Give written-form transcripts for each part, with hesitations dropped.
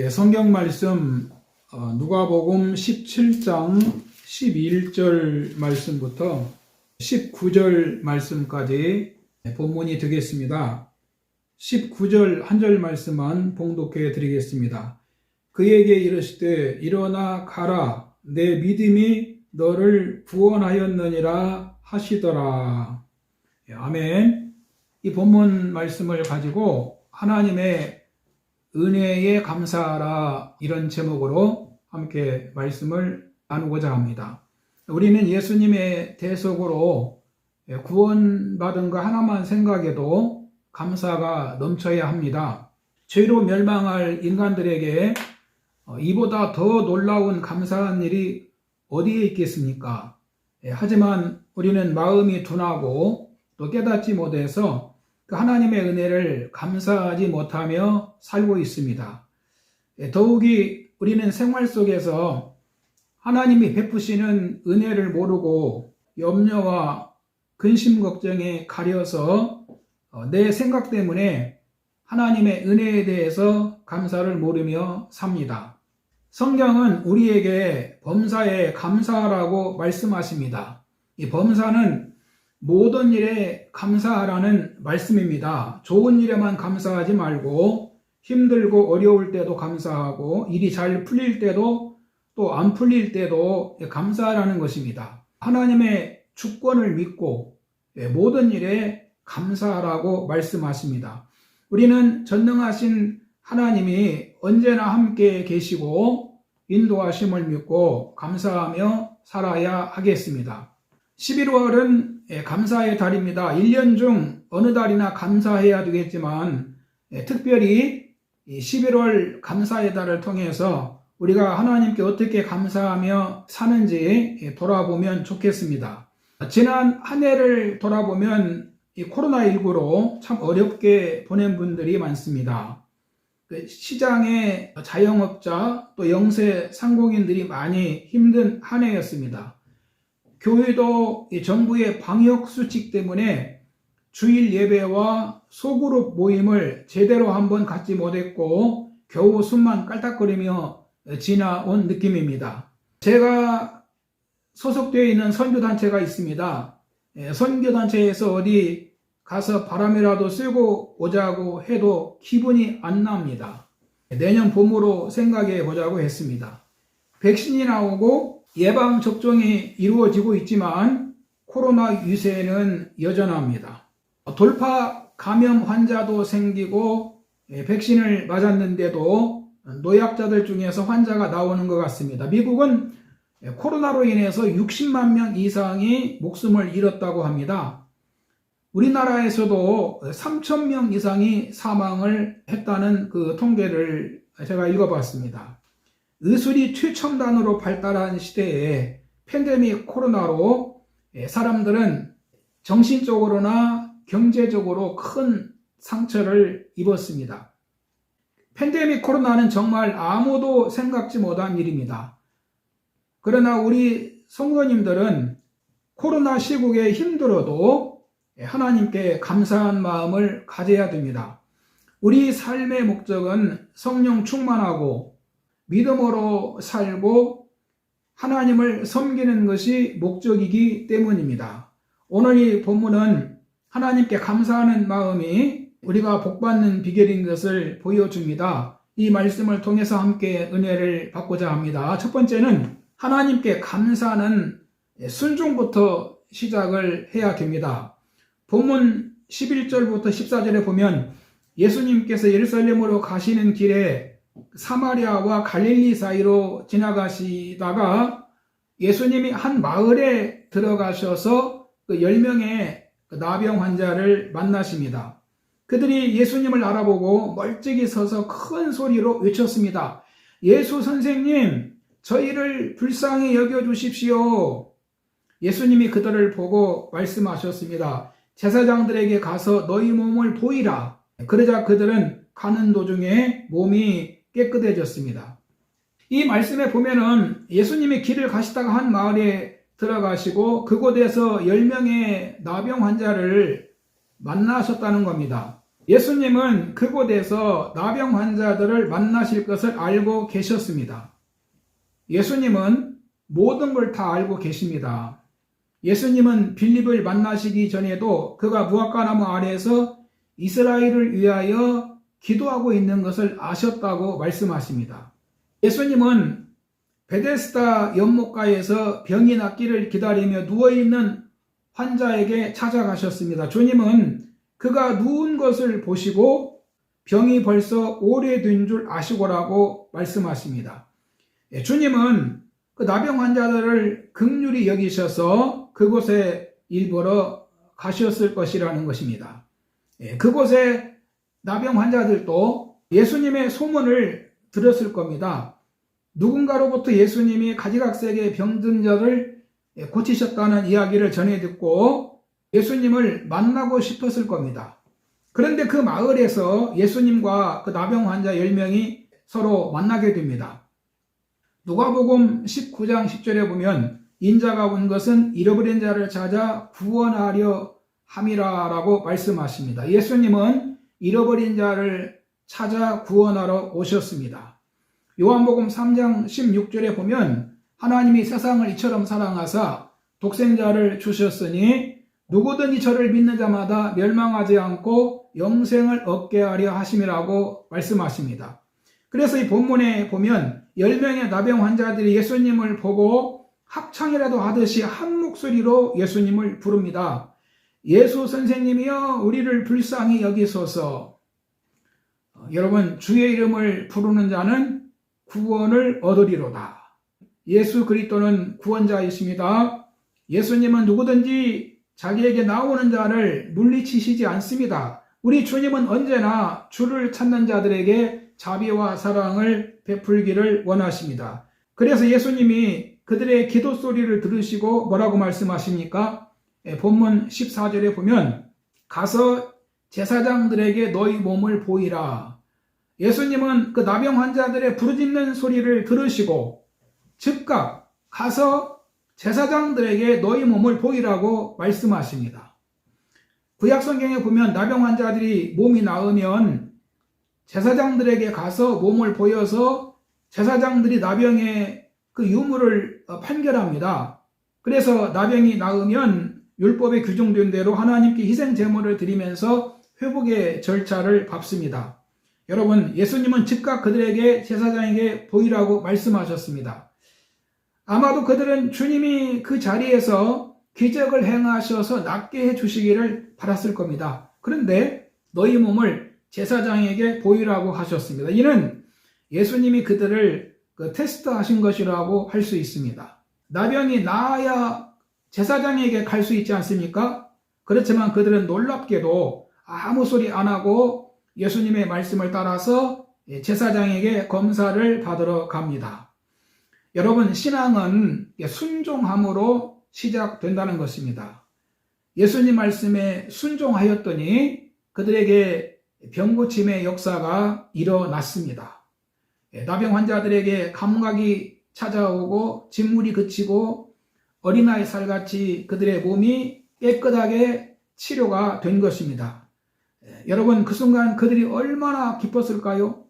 성경 말씀 누가복음 17장 11절 말씀부터 19절 말씀까지 본문이 되겠습니다. 19절 한 절 말씀만 봉독해 드리겠습니다. 그에게 이르시되 일어나 가라, 내 믿음이 너를 구원하였느니라 하시더라. 아멘. 이 본문 말씀을 가지고 하나님의 은혜에 감사하라, 이런 제목으로 함께 말씀을 나누고자 합니다. 우리는 예수님의 대속으로 구원받은 거 하나만 생각해도 감사가 넘쳐야 합니다. 죄로 멸망할 인간들에게 이보다 더 놀라운 감사한 일이 어디에 있겠습니까? 하지만 우리는 마음이 둔하고 또 깨닫지 못해서 그 하나님의 은혜를 감사하지 못하며 살고 있습니다. 더욱이 우리는 생활 속에서 하나님이 베푸시는 은혜를 모르고 염려와 근심 걱정에 가려서 내 생각 때문에 하나님의 은혜에 대해서 감사를 모르며 삽니다. 성경은 우리에게 범사에 감사하라고 말씀하십니다. 이 범사는 모든 일에 감사하라는 말씀입니다. 좋은 일에만 감사하지 말고 힘들고 어려울 때도 감사하고 일이 잘 풀릴 때도 또 안 풀릴 때도 감사하라는 것입니다. 하나님의 주권을 믿고 모든 일에 감사하라고 말씀하십니다. 우리는 전능하신 하나님이 언제나 함께 계시고 인도하심을 믿고 감사하며 살아야 하겠습니다. 11월은 감사의 달입니다. 1년 중 어느 달이나 감사해야 되겠지만 특별히 11월 감사의 달을 통해서 우리가 하나님께 어떻게 감사하며 사는지 돌아보면 좋겠습니다. 지난 한 해를 돌아보면 이 코로나19로 참 어렵게 보낸 분들이 많습니다. 시장의 자영업자 또 영세 상공인들이 많이 힘든 한 해였습니다. 교회도 정부의 방역 수칙 때문에 주일 예배와 소그룹 모임을 제대로 한번 갖지 못했고 겨우 숨만 깔딱거리며 지나온 느낌입니다. 제가 소속되어 있는 선교단체가 있습니다. 선교단체에서 어디 가서 바람이라도 쐬고 오자고 해도 기분이 안 납니다. 내년 봄으로 생각해 보자고 했습니다. 백신이 나오고 예방접종이 이루어지고 있지만 코로나 유세는 여전합니다. 돌파 감염 환자도 생기고 백신을 맞았는데도 노약자들 중에서 환자가 나오는 것 같습니다. 미국은 코로나로 인해서 60만 명 이상이 목숨을 잃었다고 합니다. 우리나라에서도 3천 명 이상이 사망을 했다는 그 통계를 제가 읽어봤습니다. 의술이 최첨단으로 발달한 시대에 팬데믹 코로나로 사람들은 정신적으로나 경제적으로 큰 상처를 입었습니다. 팬데믹 코로나는 정말 아무도 생각지 못한 일입니다. 그러나 우리 성도님들은 코로나 시국에 힘들어도 하나님께 감사한 마음을 가져야 됩니다. 우리 삶의 목적은 성령 충만하고 믿음으로 살고 하나님을 섬기는 것이 목적이기 때문입니다. 오늘 이 본문은 하나님께 감사하는 마음이 우리가 복받는 비결인 것을 보여줍니다. 이 말씀을 통해서 함께 은혜를 받고자 합니다. 첫 번째는 하나님께 감사하는 순종부터 시작을 해야 됩니다. 본문 11절부터 14절에 보면 예수님께서 예루살렘으로 가시는 길에 사마리아와 갈릴리 사이로 지나가시다가 예수님이 한 마을에 들어가셔서 그 10명의 나병 환자를 만나십니다. 그들이 예수님을 알아보고 멀찍이 서서 큰 소리로 외쳤습니다. 예수 선생님, 저희를 불쌍히 여겨주십시오. 예수님이 그들을 보고 말씀하셨습니다. 제사장들에게 가서 너희 몸을 보이라. 그러자 그들은 가는 도중에 몸이 깨끗해졌습니다. 이 말씀에 보면은 예수님이 길을 가시다가 한 마을에 들어가시고 그곳에서 10명의 나병 환자를 만나셨다는 겁니다. 예수님은 그곳에서 나병 환자들을 만나실 것을 알고 계셨습니다. 예수님은 모든 걸 다 알고 계십니다. 예수님은 빌립을 만나시기 전에도 그가 무화과나무 아래에서 이스라엘을 위하여 기도하고 있는 것을 아셨다고 말씀하십니다. 예수님은 베데스다 연못가에서 병이 낫기를 기다리며 누워있는 환자에게 찾아가셨습니다. 주님은 그가 누운 것을 보시고 병이 벌써 오래된 줄 아시고라고 말씀하십니다. 주님은 그 나병 환자들을 긍휼히 여기셔서 그곳에 일부러 가셨을 것이라는 것입니다. 그곳에 나병 환자들도 예수님의 소문을 들었을 겁니다. 누군가로부터 예수님이 가지각색의 병든 자를 고치셨다는 이야기를 전해 듣고 예수님을 만나고 싶었을 겁니다. 그런데 그 마을에서 예수님과 그 나병 환자 10명이 서로 만나게 됩니다. 누가복음 19장 10절에 보면 인자가 온 것은 잃어버린 자를 찾아 구원하려 함이라라고 말씀하십니다. 예수님은 잃어버린 자를 찾아 구원하러 오셨습니다. 요한복음 3장 16절에 보면 하나님이 세상을 이처럼 사랑하사 독생자를 주셨으니 누구든지 저를 믿는 자마다 멸망하지 않고 영생을 얻게 하려 하심이라고 말씀하십니다. 그래서 이 본문에 보면 10명의 나병 환자들이 예수님을 보고 합창이라도 하듯이 한 목소리로 예수님을 부릅니다. 예수 선생님이여 우리를 불쌍히 여기소서. 여러분, 주의 이름을 부르는 자는 구원을 얻으리로다. 예수 그리스도는 구원자이십니다. 예수님은 누구든지 자기에게 나오는 자를 물리치시지 않습니다. 우리 주님은 언제나 주를 찾는 자들에게 자비와 사랑을 베풀기를 원하십니다. 그래서 예수님이 그들의 기도 소리를 들으시고 뭐라고 말씀하십니까? 본문 14절에 보면 가서 제사장들에게 너희 몸을 보이라. 예수님은 그 나병 환자들의 부르짖는 소리를 들으시고 즉각 가서 제사장들에게 너희 몸을 보이라고 말씀하십니다. 구약성경에 보면 나병 환자들이 몸이 나으면 제사장들에게 가서 몸을 보여서 제사장들이 나병의 그 유무를 판결합니다. 그래서 나병이 나으면 율법에 규정된 대로 하나님께 희생 제물을 드리면서 회복의 절차를 밟습니다. 여러분, 예수님은 즉각 그들에게 제사장에게 보이라고 말씀하셨습니다. 아마도 그들은 주님이 그 자리에서 기적을 행하셔서 낫게 해주시기를 바랐을 겁니다. 그런데 너희 몸을 제사장에게 보이라고 하셨습니다. 이는 예수님이 그들을 테스트하신 것이라고 할 수 있습니다. 나병이 나아야 제사장에게 갈 수 있지 않습니까? 그렇지만 그들은 놀랍게도 아무 소리 안 하고 예수님의 말씀을 따라서 제사장에게 검사를 받으러 갑니다. 여러분, 신앙은 순종함으로 시작된다는 것입니다. 예수님 말씀에 순종하였더니 그들에게 병고침의 역사가 일어났습니다. 나병 환자들에게 감각이 찾아오고 진물이 그치고 어린아이 살같이 그들의 몸이 깨끗하게 치료가 된 것입니다. 여러분, 그 순간 그들이 얼마나 기뻤을까요?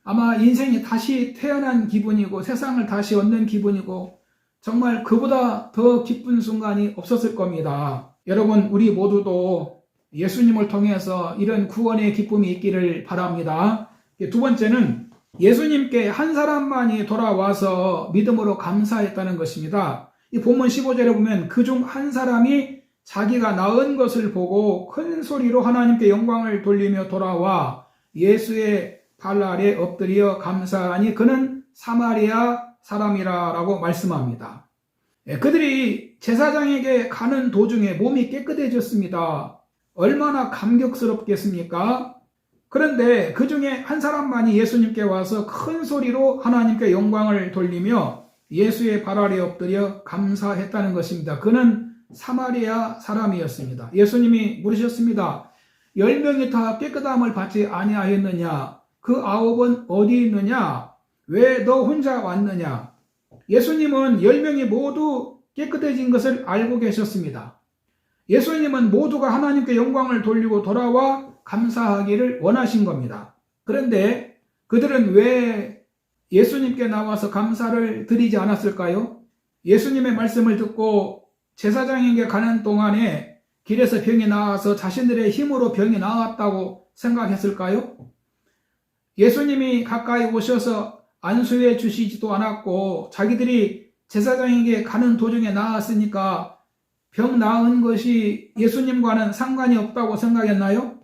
아마 인생이 다시 태어난 기분이고 세상을 다시 얻는 기분이고 정말 그보다 더 기쁜 순간이 없었을 겁니다. 여러분, 우리 모두도 예수님을 통해서 이런 구원의 기쁨이 있기를 바랍니다. 두 번째는 예수님께 한 사람만이 돌아와서 믿음으로 감사했다는 것입니다. 이 본문 15절에 보면 그중 한 사람이 자기가 나은 것을 보고 큰 소리로 하나님께 영광을 돌리며 돌아와 예수의 발 아래 엎드려 감사하니 그는 사마리아 사람이라고 말씀합니다. 그들이 제사장에게 가는 도중에 몸이 깨끗해졌습니다. 얼마나 감격스럽겠습니까? 그런데 그 중에 한 사람만이 예수님께 와서 큰 소리로 하나님께 영광을 돌리며 예수의 발 아래 엎드려 감사했다는 것입니다. 그는 사마리아 사람이었습니다. 예수님이 물으셨습니다. 10명이 다 깨끗함을 받지 아니하였느냐? 그 9은 어디 있느냐? 왜 너 혼자 왔느냐? 예수님은 10명이 모두 깨끗해진 것을 알고 계셨습니다. 예수님은 모두가 하나님께 영광을 돌리고 돌아와 감사하기를 원하신 겁니다. 그런데 그들은 왜 예수님께 나와서 감사를 드리지 않았을까요? 예수님의 말씀을 듣고 제사장에게 가는 동안에 길에서 병이 나와서 자신들의 힘으로 병이 나았다고 생각했을까요? 예수님이 가까이 오셔서 안수해 주시지도 않았고 자기들이 제사장에게 가는 도중에 나았으니까 병 나은 것이 예수님과는 상관이 없다고 생각했나요?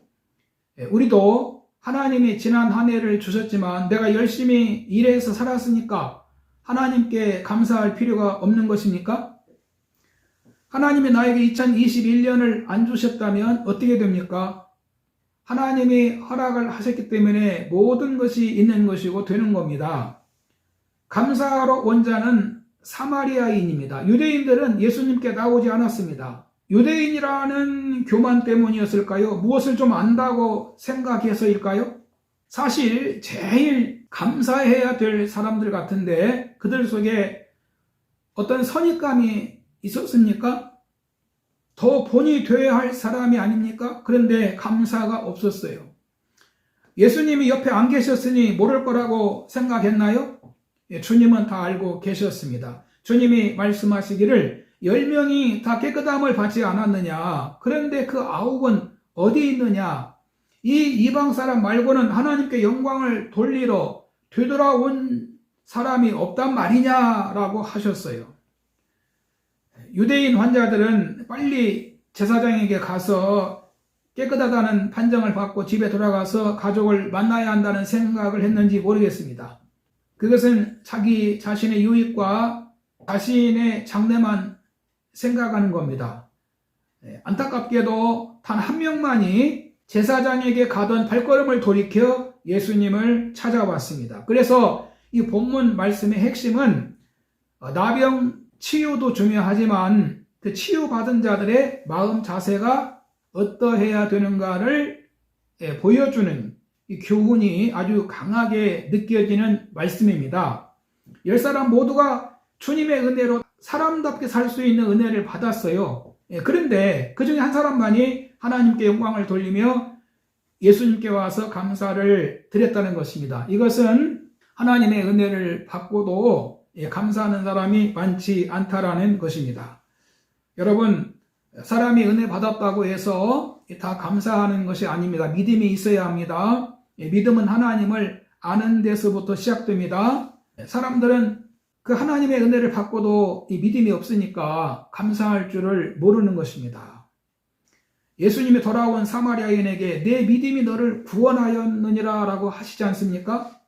우리도 하나님이 지난 한 해를 주셨지만 내가 열심히 일해서 살았으니까 하나님께 감사할 필요가 없는 것입니까? 하나님이 나에게 2021년을 안 주셨다면 어떻게 됩니까? 하나님이 허락을 하셨기 때문에 모든 것이 있는 것이고 되는 겁니다. 감사하러 온 자는 사마리아인입니다. 유대인들은 예수님께 나오지 않았습니다. 유대인이라는 교만 때문이었을까요? 무엇을 좀 안다고 생각해서일까요? 사실 제일 감사해야 될 사람들 같은데 그들 속에 어떤 선입감이 있었습니까? 더 본이 되어야 할 사람이 아닙니까? 그런데 감사가 없었어요. 예수님이 옆에 안 계셨으니 모를 거라고 생각했나요? 주님은 다 알고 계셨습니다. 주님이 말씀하시기를 10명이 다 깨끗함을 받지 않았느냐? 그런데 그 9은 어디 있느냐? 이 이방 사람 말고는 하나님께 영광을 돌리러 되돌아온 사람이 없단 말이냐라고 하셨어요. 유대인 환자들은 빨리 제사장에게 가서 깨끗하다는 판정을 받고 집에 돌아가서 가족을 만나야 한다는 생각을 했는지 모르겠습니다. 그것은 자기 자신의 유익과 자신의 장래만 생각하는 겁니다. 안타깝게도 단 한 명만이 제사장에게 가던 발걸음을 돌이켜 예수님을 찾아왔습니다. 그래서 이 본문 말씀의 핵심은 나병 치유도 중요하지만 그 치유받은 자들의 마음 자세가 어떠해야 되는가를 보여주는 이 교훈이 아주 강하게 느껴지는 말씀입니다. 10사람 모두가 주님의 은혜로 사람답게 살 수 있는 은혜를 받았어요. 그런데 그 중에 한 사람만이 하나님께 영광을 돌리며 예수님께 와서 감사를 드렸다는 것입니다. 이것은 하나님의 은혜를 받고도 감사하는 사람이 많지 않다라는 것입니다. 여러분, 사람이 은혜 받았다고 해서 다 감사하는 것이 아닙니다. 믿음이 있어야 합니다. 믿음은 하나님을 아는 데서부터 시작됩니다. 사람들은 그 하나님의 은혜를 받고도 이 믿음이 없으니까 감사할 줄을 모르는 것입니다. 예수님이 돌아온 사마리아인에게 내 믿음이 너를 구원하였느니라 라고 하시지 않습니까?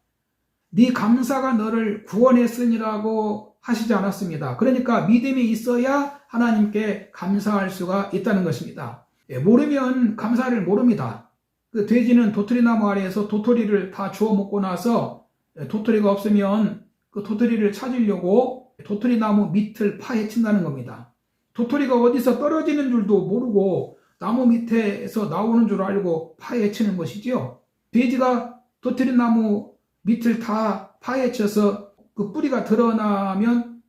네 감사가 너를 구원했으니라고 하시지 않았습니다. 그러니까 믿음이 있어야 하나님께 감사할 수가 있다는 것입니다. 모르면 감사를 모릅니다. 그 돼지는 도토리나무 아래에서 도토리를 다 주워 먹고 나서 도토리가 없으면 그 도토리를 찾으려고 도토리나무 밑을 파헤친다는 겁니다. 도토리가 어디서 떨어지는 줄도 모르고 나무 밑에서 나오는 줄 알고 파헤치는 것이지요. 돼지가 도토리나무 밑을 다 파헤쳐서 그 뿌리가 드러나면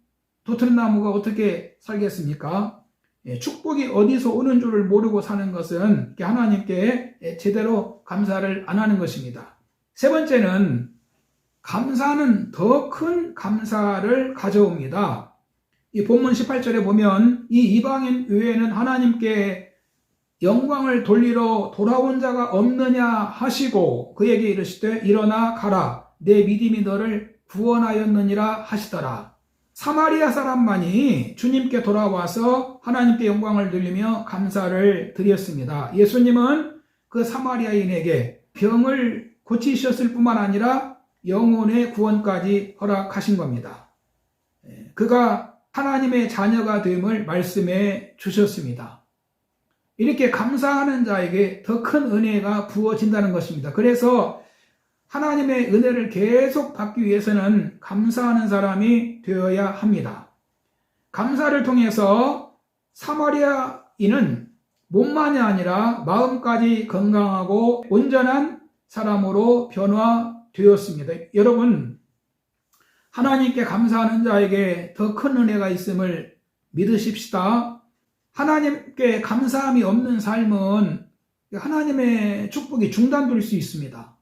도토리나무가 어떻게 살겠습니까? 축복이 어디서 오는 줄을 모르고 사는 것은 하나님께 제대로 감사를 안 하는 것입니다. 세 번째는 감사는 더 큰 감사를 가져옵니다. 이 본문 18절에 보면 이 이방인 외에는 하나님께 영광을 돌리러 돌아온 자가 없느냐 하시고 그에게 이르시되 일어나 가라 내 믿음이 너를 구원하였느니라 하시더라. 사마리아 사람만이 주님께 돌아와서 하나님께 영광을 돌리며 감사를 드렸습니다. 예수님은 그 사마리아인에게 병을 고치셨을 뿐만 아니라 영혼의 구원까지 허락하신 겁니다. 그가 하나님의 자녀가 됨을 말씀해 주셨습니다. 이렇게 감사하는 자에게 더 큰 은혜가 부어진다는 것입니다. 그래서 하나님의 은혜를 계속 받기 위해서는 감사하는 사람이 되어야 합니다. 감사를 통해서 사마리아인은 몸만이 아니라 마음까지 건강하고 온전한 사람으로 변화되었습니다. 여러분, 하나님께 감사하는 자에게 더 큰 은혜가 있음을 믿으십시다. 하나님께 감사함이 없는 삶은 하나님의 축복이 중단될 수 있습니다.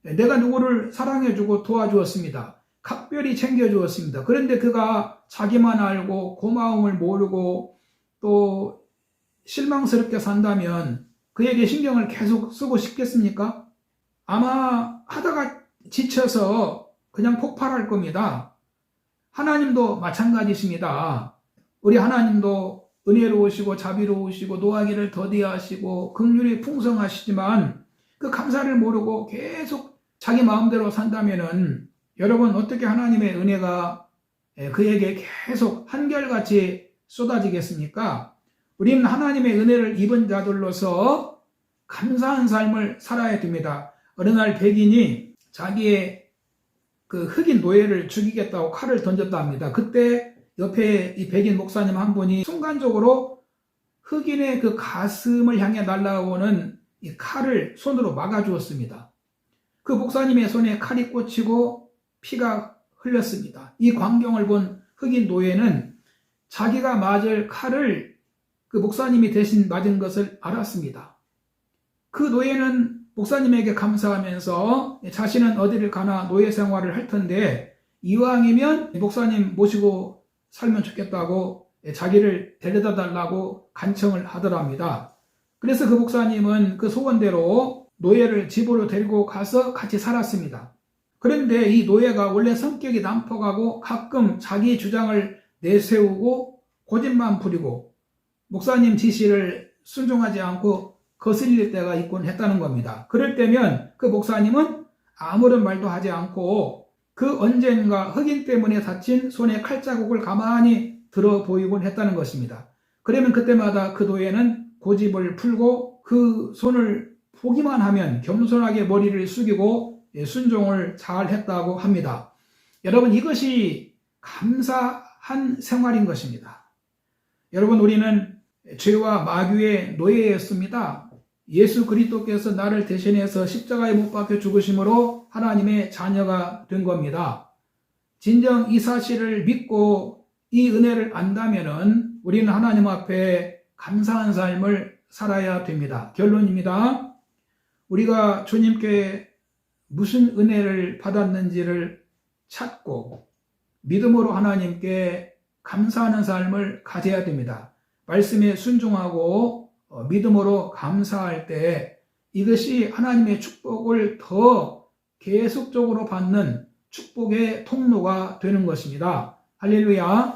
내가 누구를 사랑해주고 도와주었습니다. 각별히 챙겨주었습니다. 그런데 그가 자기만 알고 고마움을 모르고 또 실망스럽게 산다면 그에게 신경을 계속 쓰고 싶겠습니까? 아마 하다가 지쳐서 그냥 폭발할 겁니다. 하나님도 마찬가지십니다. 우리 하나님도 은혜로우시고 자비로우시고 노하기를 더디하시고 긍휼이 풍성하시지만 그 감사를 모르고 계속 자기 마음대로 산다면은 여러분 어떻게 하나님의 은혜가 그에게 계속 한결같이 쏟아지겠습니까? 우리는 하나님의 은혜를 입은 자들로서 감사한 삶을 살아야 됩니다. 어느 날 백인이 자기의 그 흑인 노예를 죽이겠다고 칼을 던졌다 합니다. 그때 옆에 이 백인 목사님 한 분이 순간적으로 흑인의 그 가슴을 향해 날아오는 이 칼을 손으로 막아주었습니다. 그 목사님의 손에 칼이 꽂히고 피가 흘렸습니다. 이 광경을 본 흑인 노예는 자기가 맞을 칼을 그 목사님이 대신 맞은 것을 알았습니다. 그 노예는 목사님에게 감사하면서 자신은 어디를 가나 노예 생활을 할 텐데 이왕이면 목사님 모시고 살면 좋겠다고 자기를 데려다 달라고 간청을 하더랍니다. 그래서 그 목사님은 그 소원대로 노예를 집으로 데리고 가서 같이 살았습니다. 그런데 이 노예가 원래 성격이 난폭하고 가끔 자기 주장을 내세우고 고집만 부리고 목사님 지시를 순종하지 않고 거슬릴 때가 있곤 했다는 겁니다. 그럴 때면 그 목사님은 아무런 말도 하지 않고 그 언젠가 흑인 때문에 다친 손에 칼자국을 가만히 들어 보이곤 했다는 것입니다. 그러면 그때마다 그 노예는 고집을 풀고 그 손을 보기만 하면 겸손하게 머리를 숙이고 순종을 잘 했다고 합니다. 여러분 이것이 감사한 생활인 것입니다. 여러분 우리는 죄와 마귀의 노예였습니다. 예수 그리스도께서 나를 대신해서 십자가에 못 박혀 죽으심으로 하나님의 자녀가 된 겁니다. 진정 이 사실을 믿고 이 은혜를 안다면은 우리는 하나님 앞에 감사한 삶을 살아야 됩니다. 결론입니다. 우리가 주님께 무슨 은혜를 받았는지를 찾고 믿음으로 하나님께 감사하는 삶을 가져야 됩니다. 말씀에 순종하고 믿음으로 감사할 때 이것이 하나님의 축복을 더 계속적으로 받는 축복의 통로가 되는 것입니다. 할렐루야.